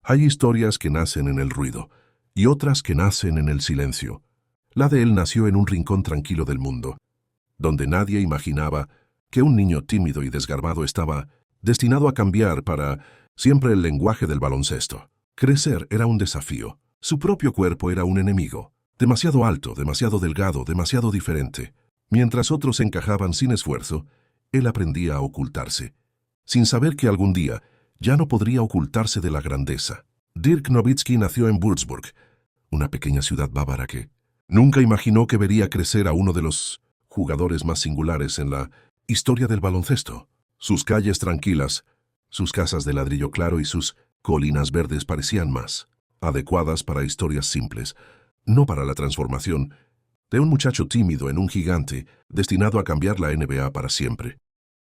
Hay historias que nacen en el ruido y otras que nacen en el silencio. La de él nació en un rincón tranquilo del mundo, donde nadie imaginaba que un niño tímido y desgarbado estaba destinado a cambiar para siempre el lenguaje del baloncesto. Crecer era un desafío. Su propio cuerpo era un enemigo. Demasiado alto, demasiado delgado, demasiado diferente. Mientras otros encajaban sin esfuerzo, él aprendía a ocultarse, sin saber que algún día ya no podría ocultarse de la grandeza. Dirk Nowitzki nació en Würzburg, una pequeña ciudad bávara que nunca imaginó que vería crecer a uno de los jugadores más singulares en la historia del baloncesto. Sus calles tranquilas, sus casas de ladrillo claro y sus colinas verdes parecían más adecuadas para historias simples, no para la transformación de un muchacho tímido en un gigante destinado a cambiar la NBA para siempre.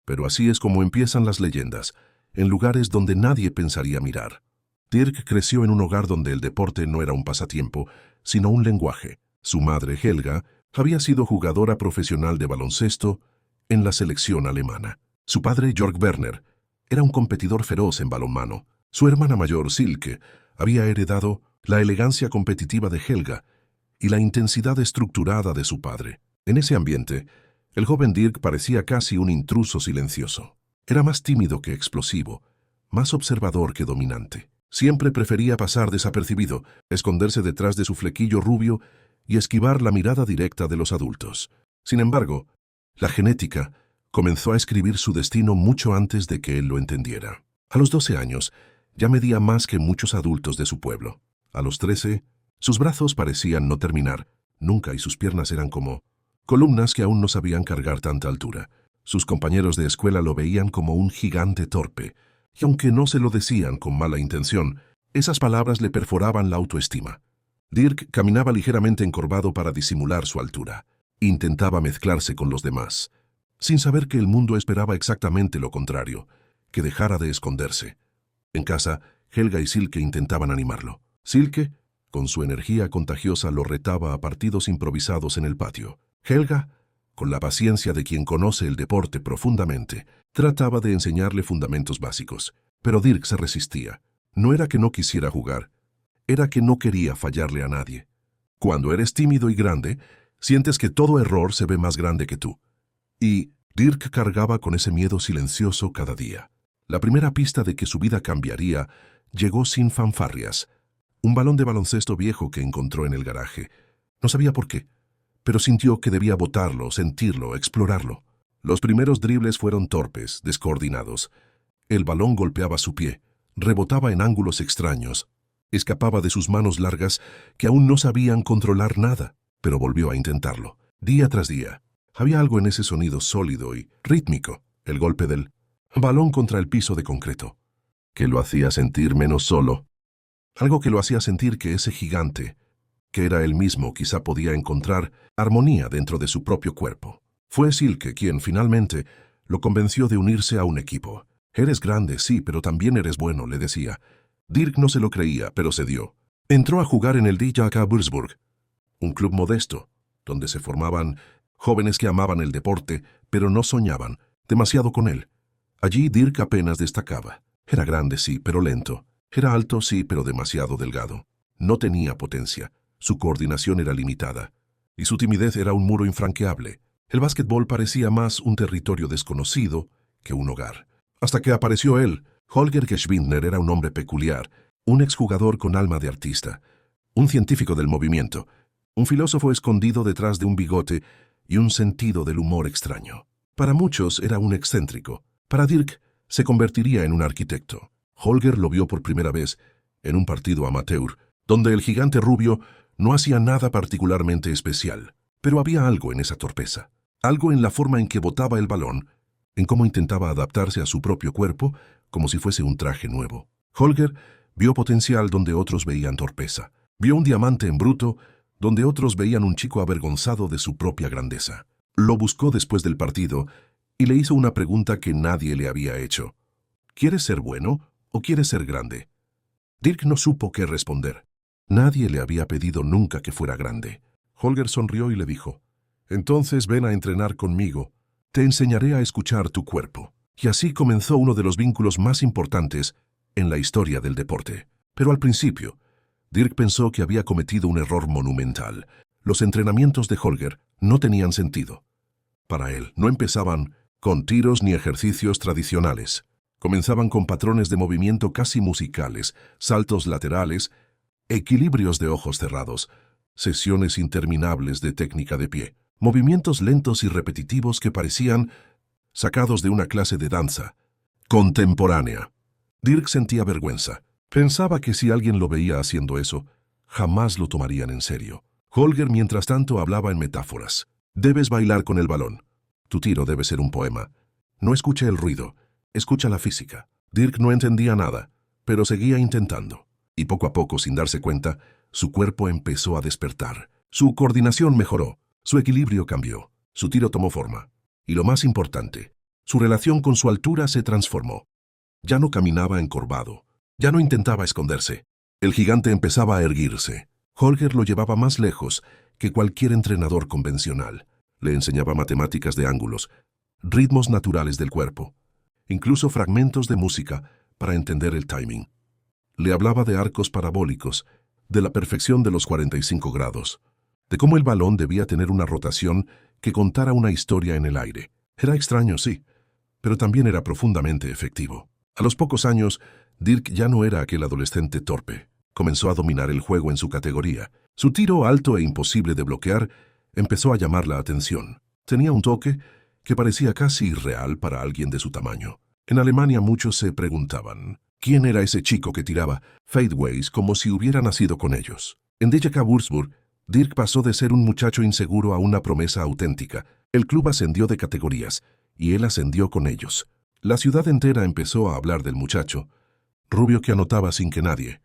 Pero así es como empiezan las leyendas, en lugares donde nadie pensaría mirar. Dirk creció en un hogar donde el deporte no era un pasatiempo, sino un lenguaje. Su madre, Helga, había sido jugadora profesional de baloncesto en la selección alemana. Su padre, Jörg Werner, era un competidor feroz en balonmano. Su hermana mayor, Silke, había heredado la elegancia competitiva de Helga y la intensidad estructurada de su padre. En ese ambiente, el joven Dirk parecía casi un intruso silencioso. Era más tímido que explosivo, más observador que dominante. Siempre prefería pasar desapercibido, esconderse detrás de su flequillo rubio y esquivar la mirada directa de los adultos. Sin embargo, la genética comenzó a escribir su destino mucho antes de que él lo entendiera. A los 12 años, ya medía más que muchos adultos de su pueblo. A los 13, sus brazos parecían no terminar, nunca, y sus piernas eran como columnas que aún no sabían cargar tanta altura. Sus compañeros de escuela lo veían como un gigante torpe, y aunque no se lo decían con mala intención, esas palabras le perforaban la autoestima. Dirk caminaba ligeramente encorvado para disimular su altura. Intentaba mezclarse con los demás, sin saber que el mundo esperaba exactamente lo contrario, que dejara de esconderse. En casa, Helga y Silke intentaban animarlo. Silke, con su energía contagiosa, lo retaba a partidos improvisados en el patio. Helga, con la paciencia de quien conoce el deporte profundamente, trataba de enseñarle fundamentos básicos. Pero Dirk se resistía. No era que no quisiera jugar, era que no quería fallarle a nadie. Cuando eres tímido y grande, sientes que todo error se ve más grande que tú. Y Dirk cargaba con ese miedo silencioso cada día. La primera pista de que su vida cambiaría llegó sin fanfarrias. Un balón de baloncesto viejo que encontró en el garaje. No sabía por qué, pero sintió que debía botarlo, sentirlo, explorarlo. Los primeros dribles fueron torpes, descoordinados. El balón golpeaba su pie, rebotaba en ángulos extraños, escapaba de sus manos largas que aún no sabían controlar nada, pero volvió a intentarlo. Día tras día, había algo en ese sonido sólido y rítmico, el golpe del balón contra el piso de concreto, que lo hacía sentir menos solo. Algo que lo hacía sentir que ese gigante, que era él mismo, quizá podía encontrar armonía dentro de su propio cuerpo. Fue Silke quien finalmente lo convenció de unirse a un equipo. «Eres grande, sí, pero también eres bueno», le decía. Dirk no se lo creía, pero cedió. Entró a jugar en el DJK Würzburg, un club modesto, donde se formaban jóvenes que amaban el deporte, pero no soñaban demasiado con él. Allí Dirk apenas destacaba. Era grande, sí, pero lento. Era alto, sí, pero demasiado delgado. No tenía potencia. Su coordinación era limitada. Y su timidez era un muro infranqueable. El básquetbol parecía más un territorio desconocido que un hogar. Hasta que apareció él. Holger Geschwindner era un hombre peculiar, un exjugador con alma de artista, un científico del movimiento, un filósofo escondido detrás de un bigote y un sentido del humor extraño. Para muchos era un excéntrico. Para Dirk se convertiría en un arquitecto. Holger lo vio por primera vez en un partido amateur, donde el gigante rubio no hacía nada particularmente especial. Pero había algo en esa torpeza, algo en la forma en que botaba el balón, en cómo intentaba adaptarse a su propio cuerpo como si fuese un traje nuevo. Holger vio potencial donde otros veían torpeza. Vio un diamante en bruto donde otros veían un chico avergonzado de su propia grandeza. Lo buscó después del partido y le hizo una pregunta que nadie le había hecho. ¿Quieres ser bueno o quieres ser grande? Dirk no supo qué responder. Nadie le había pedido nunca que fuera grande. Holger sonrió y le dijo, «Entonces ven a entrenar conmigo. Te enseñaré a escuchar tu cuerpo». Y así comenzó uno de los vínculos más importantes en la historia del deporte. Pero al principio, Dirk pensó que había cometido un error monumental. Los entrenamientos de Holger no tenían sentido. Para él, no empezaban con tiros ni ejercicios tradicionales. Comenzaban con patrones de movimiento casi musicales, saltos laterales, equilibrios de ojos cerrados, sesiones interminables de técnica de pie, movimientos lentos y repetitivos que parecían sacados de una clase de danza contemporánea. Dirk sentía vergüenza. Pensaba que si alguien lo veía haciendo eso, jamás lo tomarían en serio. Holger, mientras tanto, hablaba en metáforas. Debes bailar con el balón. Tu tiro debe ser un poema. No escuche el ruido, escucha la física. Dirk no entendía nada, pero seguía intentando. Y poco a poco, sin darse cuenta, su cuerpo empezó a despertar. Su coordinación mejoró, su equilibrio cambió, su tiro tomó forma. Y lo más importante, su relación con su altura se transformó. Ya no caminaba encorvado, ya no intentaba esconderse. El gigante empezaba a erguirse. Holger lo llevaba más lejos que cualquier entrenador convencional. Le enseñaba matemáticas de ángulos, ritmos naturales del cuerpo, incluso fragmentos de música para entender el timing. Le hablaba de arcos parabólicos, de la perfección de los 45 grados, de cómo el balón debía tener una rotación que contara una historia en el aire. Era extraño, sí, pero también era profundamente efectivo. A los pocos años, Dirk ya no era aquel adolescente torpe. Comenzó a dominar el juego en su categoría. Su tiro alto e imposible de bloquear empezó a llamar la atención. Tenía un toque que parecía casi irreal para alguien de su tamaño. En Alemania muchos se preguntaban, ¿quién era ese chico que tiraba fadeaways como si hubiera nacido con ellos? En DJK Würzburg, Dirk pasó de ser un muchacho inseguro a una promesa auténtica. El club ascendió de categorías, y él ascendió con ellos. La ciudad entera empezó a hablar del muchacho, rubio que anotaba sin que nadie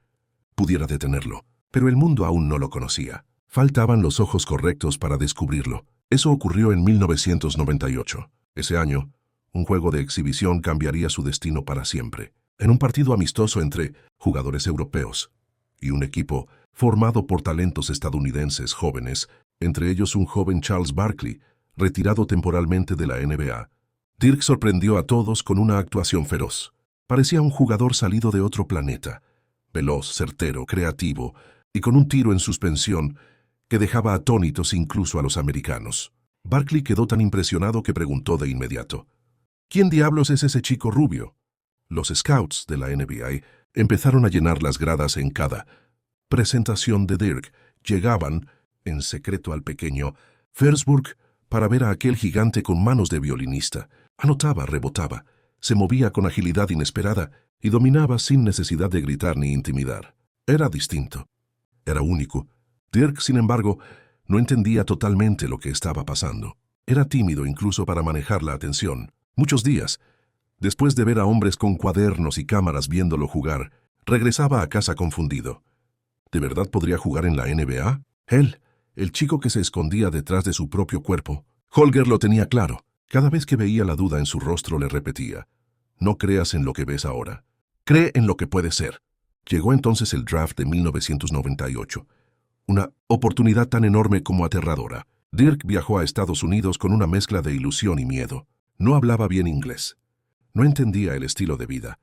pudiera detenerlo. Pero el mundo aún no lo conocía. Faltaban los ojos correctos para descubrirlo. Eso ocurrió en 1998. Ese año, un juego de exhibición cambiaría su destino para siempre. En un partido amistoso entre jugadores europeos y un equipo formado por talentos estadounidenses jóvenes, entre ellos un joven Charles Barkley, retirado temporalmente de la NBA, Dirk sorprendió a todos con una actuación feroz. Parecía un jugador salido de otro planeta, veloz, certero, creativo y con un tiro en suspensión que dejaba atónitos incluso a los americanos. Barkley quedó tan impresionado que preguntó de inmediato, ¿quién diablos es ese chico rubio? Los scouts de la NBA empezaron a llenar las gradas en cada presentación de Dirk. Llegaban, en secreto al pequeño Würzburg, para ver a aquel gigante con manos de violinista. Anotaba, rebotaba, se movía con agilidad inesperada y dominaba sin necesidad de gritar ni intimidar. Era distinto. Era único. Dirk, sin embargo, no entendía totalmente lo que estaba pasando. Era tímido incluso para manejar la atención. Muchos días, después de ver a hombres con cuadernos y cámaras viéndolo jugar, regresaba a casa confundido. ¿De verdad podría jugar en la NBA? Él, el chico que se escondía detrás de su propio cuerpo. Holger lo tenía claro. Cada vez que veía la duda en su rostro le repetía, no creas en lo que ves ahora. Cree en lo que puede ser. Llegó entonces el draft de 1998. Una oportunidad tan enorme como aterradora. Dirk viajó a Estados Unidos con una mezcla de ilusión y miedo. No hablaba bien inglés. No entendía el estilo de vida.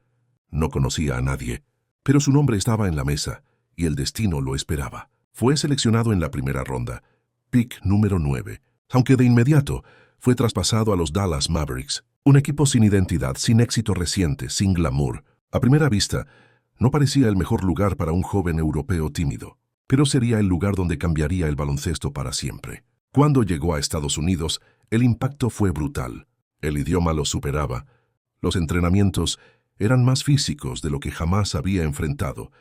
No conocía a nadie. Pero su nombre estaba en la mesa y el destino lo esperaba. Fue seleccionado en la primera ronda, pick número 9, aunque de inmediato fue traspasado a los Dallas Mavericks, un equipo sin identidad, sin éxito reciente, sin glamour. A primera vista, no parecía el mejor lugar para un joven europeo tímido, pero sería el lugar donde cambiaría el baloncesto para siempre. Cuando llegó a Estados Unidos, el impacto fue brutal. El idioma lo superaba. Los entrenamientos eran más físicos de lo que jamás había enfrentado,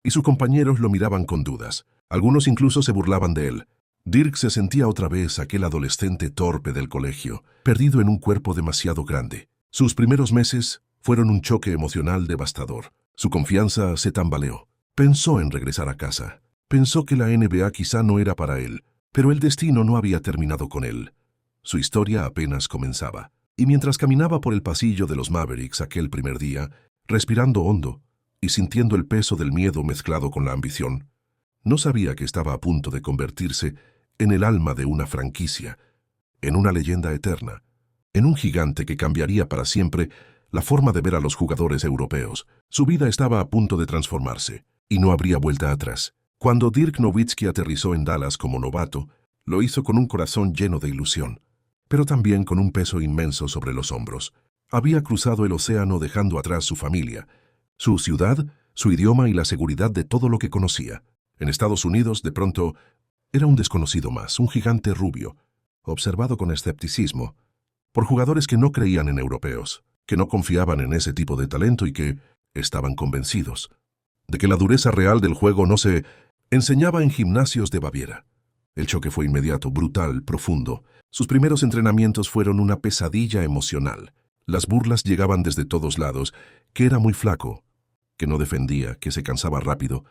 y sus compañeros lo miraban con dudas. Algunos incluso se burlaban de él. Dirk se sentía otra vez aquel adolescente torpe del colegio, perdido en un cuerpo demasiado grande. Sus primeros meses fueron un choque emocional devastador. Su confianza se tambaleó. Pensó en regresar a casa. Pensó que la NBA quizá no era para él, pero el destino no había terminado con él. Su historia apenas comenzaba. Y mientras caminaba por el pasillo de los Mavericks aquel primer día, respirando hondo y sintiendo el peso del miedo mezclado con la ambición, no sabía que estaba a punto de convertirse en el alma de una franquicia, en una leyenda eterna, en un gigante que cambiaría para siempre la forma de ver a los jugadores europeos. Su vida estaba a punto de transformarse. y no habría vuelta atrás. Cuando Dirk Nowitzki aterrizó en Dallas como novato, lo hizo con un corazón lleno de ilusión, pero también con un peso inmenso sobre los hombros. Había cruzado el océano dejando atrás su familia, su ciudad, su idioma y la seguridad de todo lo que conocía. En Estados Unidos, de pronto, era un desconocido más, un gigante rubio, observado con escepticismo, por jugadores que no creían en europeos, que no confiaban en ese tipo de talento y que estaban convencidos de que la dureza real del juego no se enseñaba en gimnasios de Baviera. El choque fue inmediato, brutal, profundo. Sus primeros entrenamientos fueron una pesadilla emocional. Las burlas llegaban desde todos lados, que era muy flaco, que no defendía, que se cansaba rápido,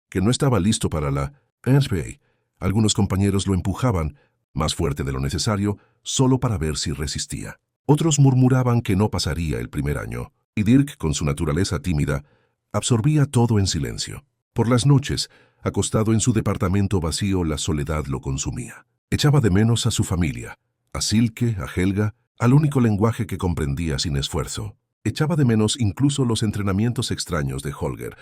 que no estaba listo para la NBA. Algunos compañeros lo empujaban, más fuerte de lo necesario, solo para ver si resistía. Otros murmuraban que no pasaría el primer año, y Dirk, con su naturaleza tímida, absorbía todo en silencio. Por las noches, acostado en su departamento vacío, la soledad lo consumía. Echaba de menos a su familia, a Silke, a Helga, al único lenguaje que comprendía sin esfuerzo. Echaba de menos incluso los entrenamientos extraños de Holger,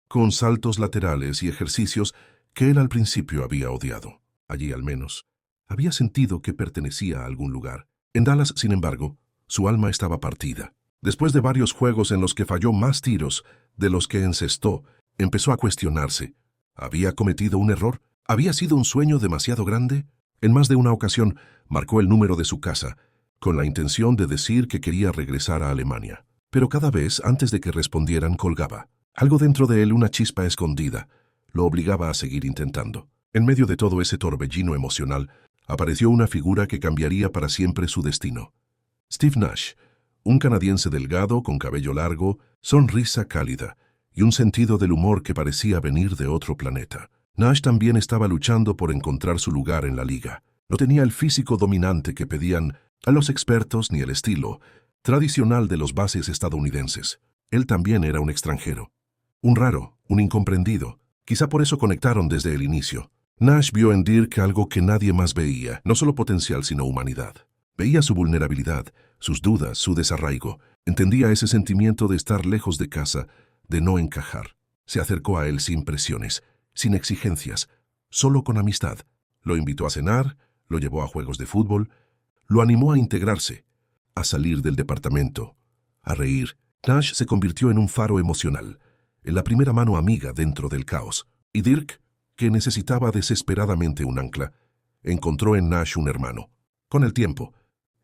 con saltos laterales y ejercicios que él al principio había odiado. Allí, al menos, había sentido que pertenecía a algún lugar. En Dallas, sin embargo, su alma estaba partida. Después de varios juegos en los que falló más tiros de los que encestó, empezó a cuestionarse. ¿Había cometido un error? ¿Había sido un sueño demasiado grande? En más de una ocasión, marcó el número de su casa, con la intención de decir que quería regresar a Alemania. Pero cada vez, antes de que respondieran, colgaba. Algo dentro de él, una chispa escondida, lo obligaba a seguir intentando. En medio de todo ese torbellino emocional, apareció una figura que cambiaría para siempre su destino. Steve Nash, un canadiense delgado, con cabello largo, sonrisa cálida, y un sentido del humor que parecía venir de otro planeta. Nash también estaba luchando por encontrar su lugar en la liga. No tenía el físico dominante que pedían a los expertos ni el estilo tradicional de los bases estadounidenses. Él también era un extranjero. Un raro, un incomprendido. Quizá por eso conectaron desde el inicio. Nash vio en Dirk algo que nadie más veía, no solo potencial sino humanidad. Veía su vulnerabilidad, sus dudas, su desarraigo. Entendía ese sentimiento de estar lejos de casa, de no encajar. Se acercó a él sin presiones, sin exigencias, solo con amistad. Lo invitó a cenar, lo llevó a juegos de fútbol, lo animó a integrarse, a salir del departamento, a reír. Nash se convirtió en un faro emocional, en la primera mano amiga dentro del caos. Y Dirk, que necesitaba desesperadamente un ancla, encontró en Nash un hermano. Con el tiempo,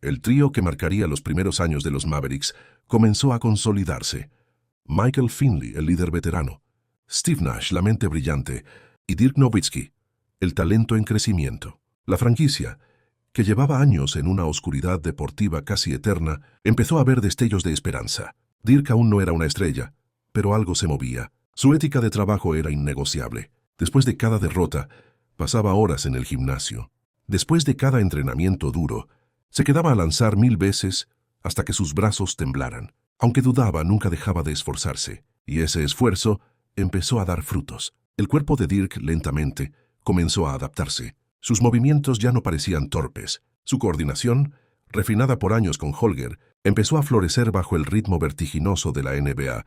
el trío que marcaría los primeros años de los Mavericks comenzó a consolidarse. Michael Finley, el líder veterano, Steve Nash, la mente brillante, y Dirk Nowitzki, el talento en crecimiento. La franquicia, que llevaba años en una oscuridad deportiva casi eterna, empezó a ver destellos de esperanza. Dirk aún no era una estrella, pero algo se movía. Su ética de trabajo era innegociable. Después de cada derrota, pasaba horas en el gimnasio. Después de cada entrenamiento duro, se quedaba a lanzar 1000 veces hasta que sus brazos temblaran. Aunque dudaba, nunca dejaba de esforzarse, y ese esfuerzo empezó a dar frutos. El cuerpo de Dirk lentamente comenzó a adaptarse. Sus movimientos ya no parecían torpes. Su coordinación, refinada por años con Holger, empezó a florecer bajo el ritmo vertiginoso de la NBA.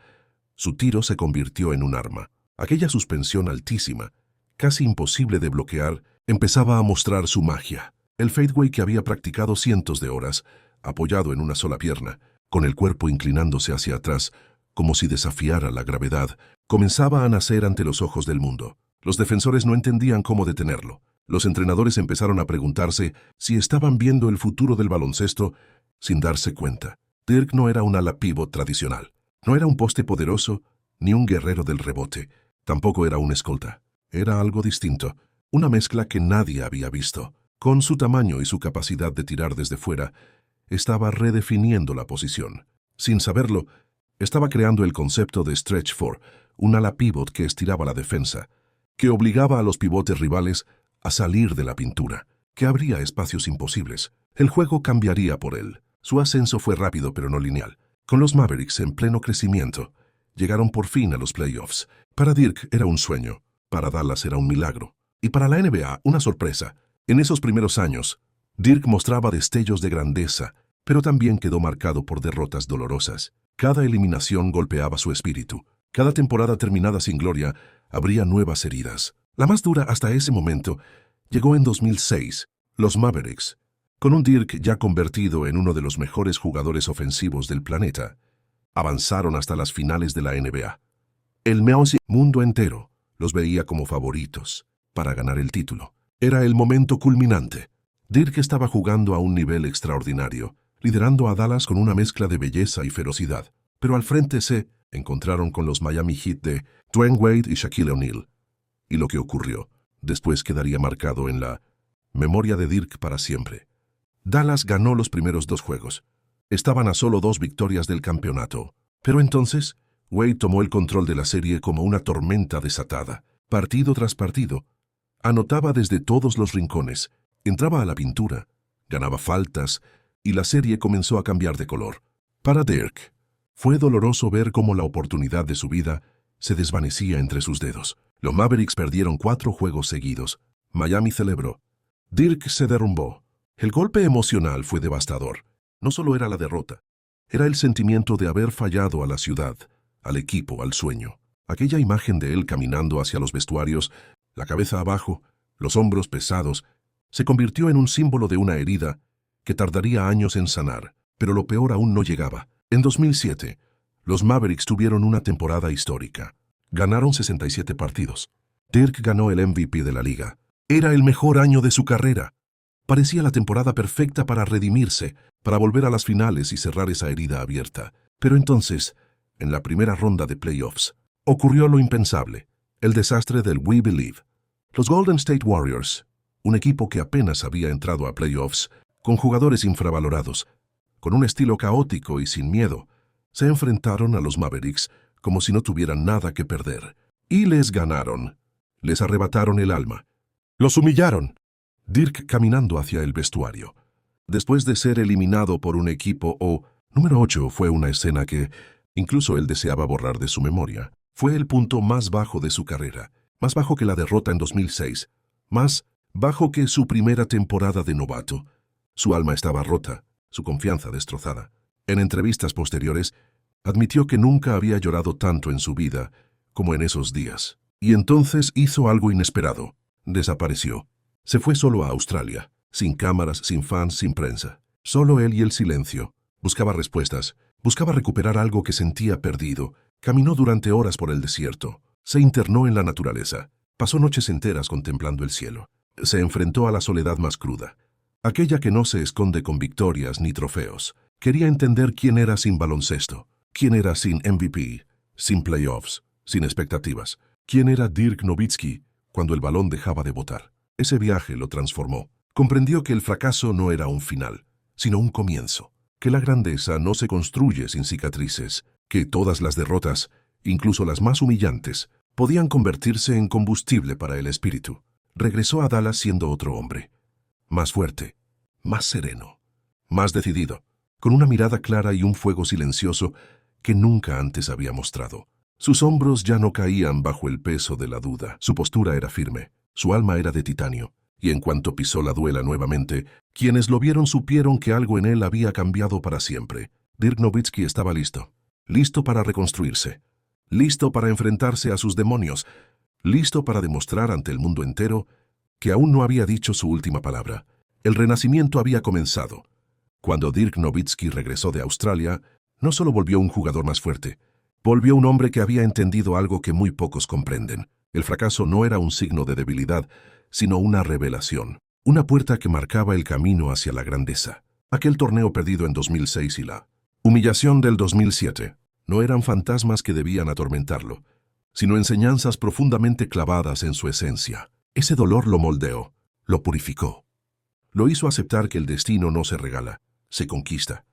Su tiro se convirtió en un arma. Aquella suspensión altísima, casi imposible de bloquear, empezaba a mostrar su magia. El fadeaway que había practicado cientos de horas, apoyado en una sola pierna, con el cuerpo inclinándose hacia atrás, como si desafiara la gravedad, comenzaba a nacer ante los ojos del mundo. Los defensores no entendían cómo detenerlo. Los entrenadores empezaron a preguntarse si estaban viendo el futuro del baloncesto sin darse cuenta. Dirk no era un ala pívot tradicional. No era un poste poderoso, ni un guerrero del rebote. Tampoco era un escolta. Era algo distinto, una mezcla que nadie había visto. Con su tamaño y su capacidad de tirar desde fuera, estaba redefiniendo la posición. Sin saberlo, estaba creando el concepto de stretch four, un ala pívot que estiraba la defensa, que obligaba a los pivotes rivales a salir de la pintura, que abría espacios imposibles. El juego cambiaría por él. Su ascenso fue rápido pero no lineal. Con los Mavericks en pleno crecimiento, llegaron por fin a los playoffs. Para Dirk era un sueño, para Dallas era un milagro, y para la NBA una sorpresa. En esos primeros años, Dirk mostraba destellos de grandeza, pero también quedó marcado por derrotas dolorosas. Cada eliminación golpeaba su espíritu. Cada temporada terminada sin gloria habría nuevas heridas. La más dura hasta ese momento llegó en 2006, los Mavericks, con un Dirk ya convertido en uno de los mejores jugadores ofensivos del planeta. Avanzaron hasta las finales de la NBA. El mundo entero los veía como favoritos para ganar el título. Era el momento culminante. Dirk estaba jugando a un nivel extraordinario, liderando a Dallas con una mezcla de belleza y ferocidad. Pero al frente se encontraron con los Miami Heat de Dwayne Wade y Shaquille O'Neal. Y lo que ocurrió después quedaría marcado en la memoria de Dirk para siempre. Dallas ganó los primeros 2 juegos. Estaban a solo 2 victorias del campeonato. Pero entonces, Wade tomó el control de la serie como una tormenta desatada. Partido tras partido, anotaba desde todos los rincones, entraba a la pintura, ganaba faltas, y la serie comenzó a cambiar de color. Para Dirk, fue doloroso ver cómo la oportunidad de su vida se desvanecía entre sus dedos. Los Mavericks perdieron 4 juegos seguidos. Miami celebró. Dirk se derrumbó. El golpe emocional fue devastador. No solo era la derrota, era el sentimiento de haber fallado a la ciudad, al equipo, al sueño. Aquella imagen de él caminando hacia los vestuarios, la cabeza abajo, los hombros pesados, se convirtió en un símbolo de una herida que tardaría años en sanar, pero lo peor aún no llegaba. En 2007, los Mavericks tuvieron una temporada histórica. Ganaron 67 partidos. Dirk ganó el MVP de la liga. Era el mejor año de su carrera. Parecía la temporada perfecta para redimirse, para volver a las finales y cerrar esa herida abierta. Pero entonces, en la primera ronda de playoffs, ocurrió lo impensable, el desastre del We Believe. Los Golden State Warriors, un equipo que apenas había entrado a playoffs, con jugadores infravalorados, con un estilo caótico y sin miedo, se enfrentaron a los Mavericks como si no tuvieran nada que perder. Y les ganaron. Les arrebataron el alma. Los humillaron. Dirk caminando hacia el vestuario. Después de ser eliminado por un equipo número 8 fue una escena que incluso él deseaba borrar de su memoria. Fue el punto más bajo de su carrera, más bajo que la derrota en 2006, más bajo que su primera temporada de novato. Su alma estaba rota, su confianza destrozada. En entrevistas posteriores, admitió que nunca había llorado tanto en su vida como en esos días. Y entonces hizo algo inesperado. Desapareció. Se fue solo a Australia, sin cámaras, sin fans, sin prensa. Solo él y el silencio. Buscaba respuestas, buscaba recuperar algo que sentía perdido. Caminó durante horas por el desierto. Se internó en la naturaleza. Pasó noches enteras contemplando el cielo. Se enfrentó a la soledad más cruda, aquella que no se esconde con victorias ni trofeos. Quería entender quién era sin baloncesto, quién era sin MVP, sin playoffs, sin expectativas. Quién era Dirk Nowitzki cuando el balón dejaba de botar. Ese viaje lo transformó. Comprendió que el fracaso no era un final, sino un comienzo. Que la grandeza no se construye sin cicatrices. Que todas las derrotas, incluso las más humillantes, podían convertirse en combustible para el espíritu. Regresó a Dallas siendo otro hombre. Más fuerte, más sereno, más decidido, con una mirada clara y un fuego silencioso que nunca antes había mostrado. Sus hombros ya no caían bajo el peso de la duda. Su postura era firme, su alma era de titanio. Y en cuanto pisó la duela nuevamente, quienes lo vieron supieron que algo en él había cambiado para siempre. Dirk Nowitzki estaba listo. Listo para reconstruirse. Listo para enfrentarse a sus demonios. Listo para demostrar ante el mundo entero que aún no había dicho su última palabra. El renacimiento había comenzado. Cuando Dirk Nowitzki regresó de Australia, no solo volvió un jugador más fuerte, volvió un hombre que había entendido algo que muy pocos comprenden. El fracaso no era un signo de debilidad, sino una revelación. Una puerta que marcaba el camino hacia la grandeza. Aquel torneo perdido en 2006 y la humillación del 2007 no eran fantasmas que debían atormentarlo, sino enseñanzas profundamente clavadas en su esencia. Ese dolor lo moldeó, lo purificó. Lo hizo aceptar que el destino no se regala, se conquista.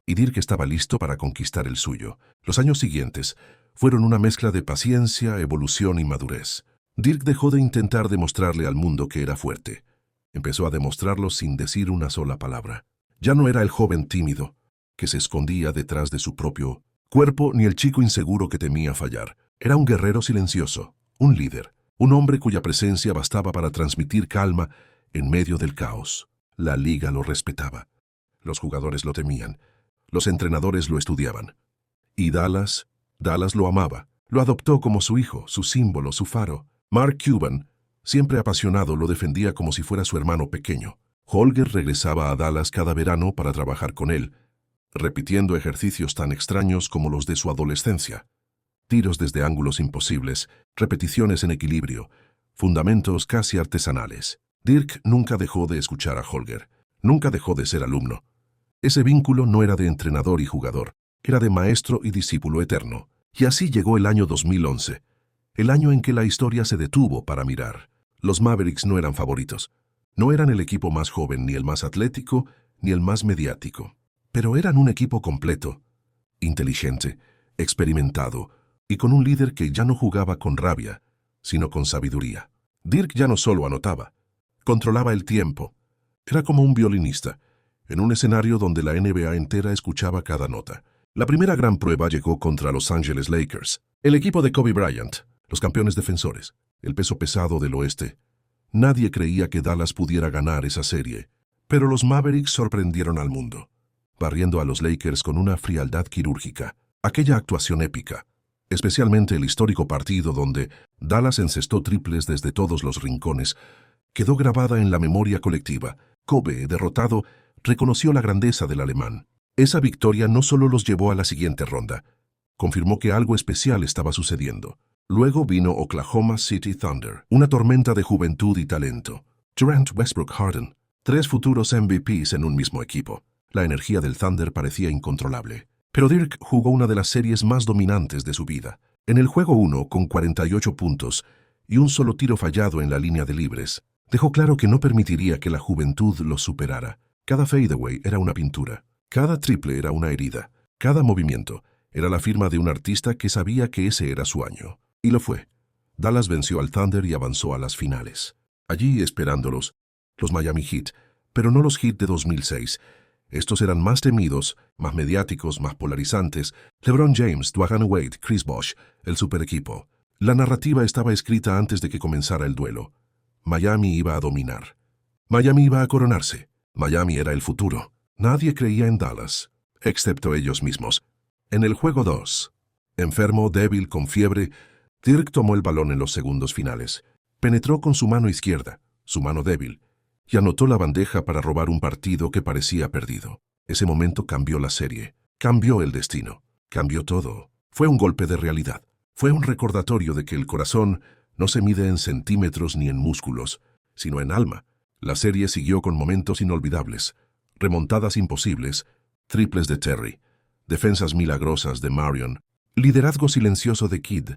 Y Dirk estaba listo para conquistar el suyo. Los años siguientes fueron una mezcla de paciencia, evolución y madurez. Dirk dejó de intentar demostrarle al mundo que era fuerte. Empezó a demostrarlo sin decir una sola palabra. Ya no era el joven tímido, que se escondía detrás de su propio cuerpo, ni el chico inseguro que temía fallar. Era un guerrero silencioso, un líder, un hombre cuya presencia bastaba para transmitir calma en medio del caos. La liga lo respetaba. Los jugadores lo temían. Los entrenadores lo estudiaban. Y Dallas lo amaba. Lo adoptó como su hijo, su símbolo, su faro. Mark Cuban, siempre apasionado, lo defendía como si fuera su hermano pequeño. Holger regresaba a Dallas cada verano para trabajar con él, repitiendo ejercicios tan extraños como los de su adolescencia. Tiros desde ángulos imposibles, repeticiones en equilibrio, fundamentos casi artesanales. Dirk nunca dejó de escuchar a Holger, nunca dejó de ser alumno. Ese vínculo no era de entrenador y jugador, era de maestro y discípulo eterno. Y así llegó el año 2011, el año en que la historia se detuvo para mirar. Los Mavericks no eran favoritos. No eran el equipo más joven, ni el más atlético, ni el más mediático. Pero eran un equipo completo, inteligente, experimentado, y con un líder que ya no jugaba con rabia, sino con sabiduría. Dirk ya no solo anotaba, controlaba el tiempo. Era como un violinista, en un escenario donde la NBA entera escuchaba cada nota. La primera gran prueba llegó contra Los Angeles Lakers, el equipo de Kobe Bryant, los campeones defensores, el peso pesado del oeste. Nadie creía que Dallas pudiera ganar esa serie, pero los Mavericks sorprendieron al mundo, barriendo a los Lakers con una frialdad quirúrgica. Aquella actuación épica, especialmente el histórico partido donde Dallas encestó triples desde todos los rincones, quedó grabada en la memoria colectiva. Kobe, derrotado, reconoció la grandeza del alemán. Esa victoria no solo los llevó a la siguiente ronda, confirmó que algo especial estaba sucediendo. Luego vino Oklahoma City Thunder, una tormenta de juventud y talento. Durant, Westbrook, Harden, 3 futuros MVPs en un mismo equipo. La energía del Thunder parecía incontrolable. Pero Dirk jugó una de las series más dominantes de su vida. En el juego 1, con 48 puntos y un solo tiro fallado en la línea de libres, dejó claro que no permitiría que la juventud los superara. Cada fadeaway era una pintura. Cada triple era una herida. Cada movimiento era la firma de un artista que sabía que ese era su año. Y lo fue. Dallas venció al Thunder y avanzó a las finales. Allí esperándolos, los Miami Heat, pero no los Heat de 2006. Estos eran más temidos, más mediáticos, más polarizantes. LeBron James, Dwayne Wade, Chris Bosh, el super equipo. La narrativa estaba escrita antes de que comenzara el duelo. Miami iba a dominar. Miami iba a coronarse. Miami era el futuro. Nadie creía en Dallas, excepto ellos mismos. En el juego 2, enfermo, débil, con fiebre, Dirk tomó el balón en los segundos finales. Penetró con su mano izquierda, su mano débil, y anotó la bandeja para robar un partido que parecía perdido. Ese momento cambió la serie, cambió el destino, cambió todo. Fue un golpe de realidad. Fue un recordatorio de que el corazón no se mide en centímetros ni en músculos, sino en alma. La serie siguió con momentos inolvidables. Remontadas imposibles, triples de Terry, defensas milagrosas de Marion, liderazgo silencioso de Kidd,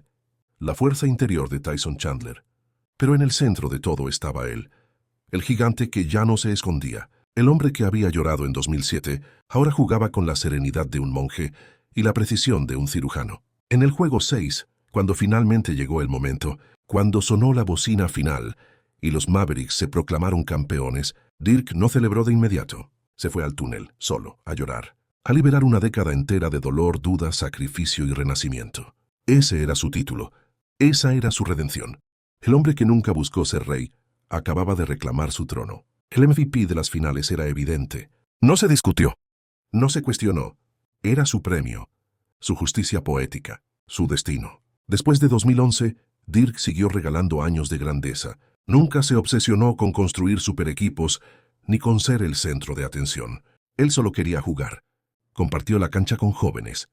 la fuerza interior de Tyson Chandler. Pero en el centro de todo estaba él, el gigante que ya no se escondía. El hombre que había llorado en 2007 ahora jugaba con la serenidad de un monje y la precisión de un cirujano. En el juego 6, cuando finalmente llegó el momento, cuando sonó la bocina final y los Mavericks se proclamaron campeones, Dirk no celebró de inmediato. Se fue al túnel, solo, a llorar, a liberar una década entera de dolor, duda, sacrificio y renacimiento. Ese era su título. Esa era su redención. El hombre que nunca buscó ser rey acababa de reclamar su trono. El MVP de las finales era evidente. No se discutió. No se cuestionó. Era su premio, su justicia poética, su destino. Después de 2011, Dirk siguió regalando años de grandeza. Nunca se obsesionó con construir superequipos ni con ser el centro de atención. Él solo quería jugar. Compartió la cancha con jóvenes,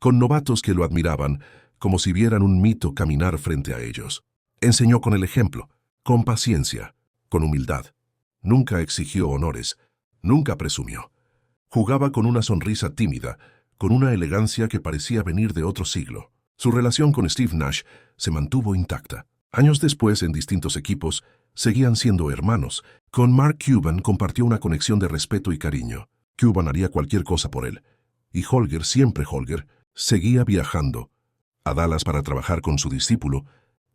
con novatos que lo admiraban, como si vieran un mito caminar frente a ellos. Enseñó con el ejemplo, con paciencia, con humildad. Nunca exigió honores, nunca presumió. Jugaba con una sonrisa tímida, con una elegancia que parecía venir de otro siglo. Su relación con Steve Nash se mantuvo intacta. Años después, en distintos equipos, seguían siendo hermanos. Con Mark Cuban compartió una conexión de respeto y cariño. Cuban haría cualquier cosa por él. Y Holger, siempre Holger, seguía viajando a Dallas para trabajar con su discípulo,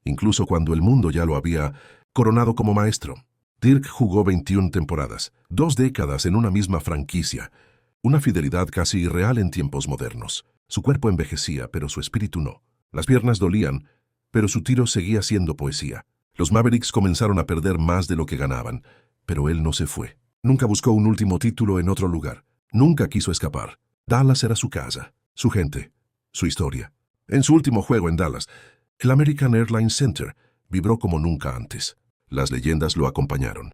incluso cuando el mundo ya lo había coronado como maestro. Dirk jugó 21 temporadas, 2 décadas en una misma franquicia, una fidelidad casi irreal en tiempos modernos. Su cuerpo envejecía, pero su espíritu no. Las piernas dolían, pero su tiro seguía siendo poesía. Los Mavericks comenzaron a perder más de lo que ganaban, pero él no se fue. Nunca buscó un último título en otro lugar. Nunca quiso escapar. Dallas era su casa, su gente, su historia. En su último juego en Dallas, el American Airlines Center vibró como nunca antes. Las leyendas lo acompañaron.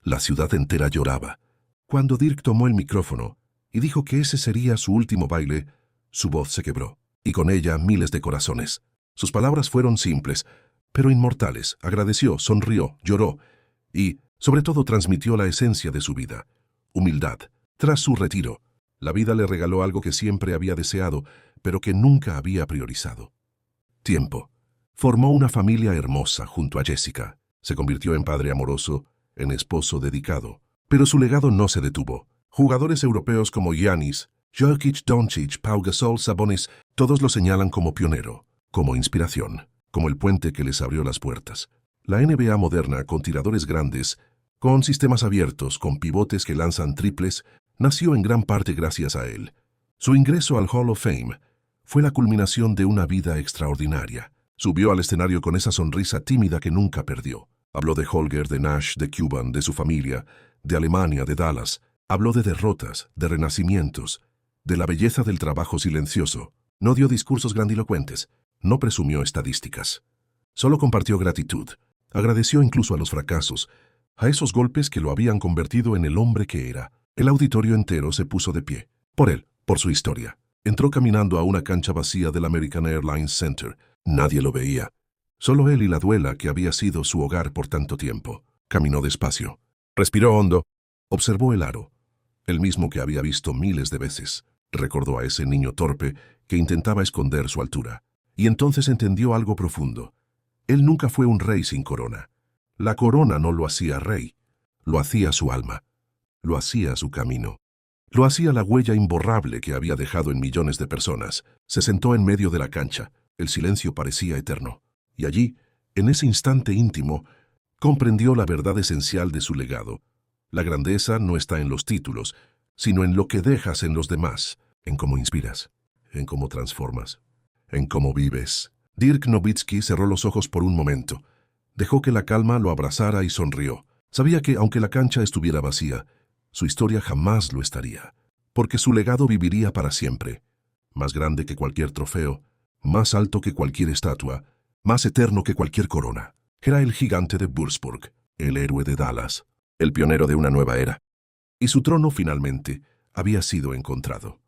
La ciudad entera lloraba. Cuando Dirk tomó el micrófono y dijo que ese sería su último baile, su voz se quebró, y con ella miles de corazones. Sus palabras fueron simples, pero inmortales. Agradeció, sonrió, lloró y, sobre todo, transmitió la esencia de su vida: humildad. Tras su retiro, la vida le regaló algo que siempre había deseado, pero que nunca había priorizado: tiempo. Formó una familia hermosa junto a Jessica. Se convirtió en padre amoroso, en esposo dedicado. Pero su legado no se detuvo. Jugadores europeos como Giannis, Jokic, Doncic, Pau Gasol, Sabonis, todos lo señalan como pionero, como inspiración, como el puente que les abrió las puertas. La NBA moderna, con tiradores grandes, con sistemas abiertos, con pivotes que lanzan triples, nació en gran parte gracias a él. Su ingreso al Hall of Fame fue la culminación de una vida extraordinaria. Subió al escenario con esa sonrisa tímida que nunca perdió. Habló de Holger, de Nash, de Cuban, de su familia, de Alemania, de Dallas. Habló de derrotas, de renacimientos, de la belleza del trabajo silencioso. No dio discursos grandilocuentes, no presumió estadísticas. Solo compartió gratitud. Agradeció incluso a los fracasos, a esos golpes que lo habían convertido en el hombre que era. El auditorio entero se puso de pie. Por él, por su historia. Entró caminando a una cancha vacía del American Airlines Center. Nadie lo veía. Solo él y la duela que había sido su hogar por tanto tiempo. Caminó despacio. Respiró hondo. Observó el aro, el mismo que había visto miles de veces. Recordó a ese niño torpe que intentaba esconder su altura. Y entonces entendió algo profundo. Él nunca fue un rey sin corona. La corona no lo hacía rey. Lo hacía su alma. Lo hacía su camino. Lo hacía la huella imborrable que había dejado en millones de personas. Se sentó en medio de la cancha. El silencio parecía eterno. Y allí, en ese instante íntimo, comprendió la verdad esencial de su legado. La grandeza no está en los títulos, sino en lo que dejas en los demás, en cómo inspiras, en cómo transformas, en cómo vives. Dirk Nowitzki cerró los ojos por un momento. Dejó que la calma lo abrazara y sonrió. Sabía que, aunque la cancha estuviera vacía, su historia jamás lo estaría, porque su legado viviría para siempre, más grande que cualquier trofeo, más alto que cualquier estatua, más eterno que cualquier corona. Era el gigante de Würzburg, el héroe de Dallas, el pionero de una nueva era. Y su trono finalmente había sido encontrado.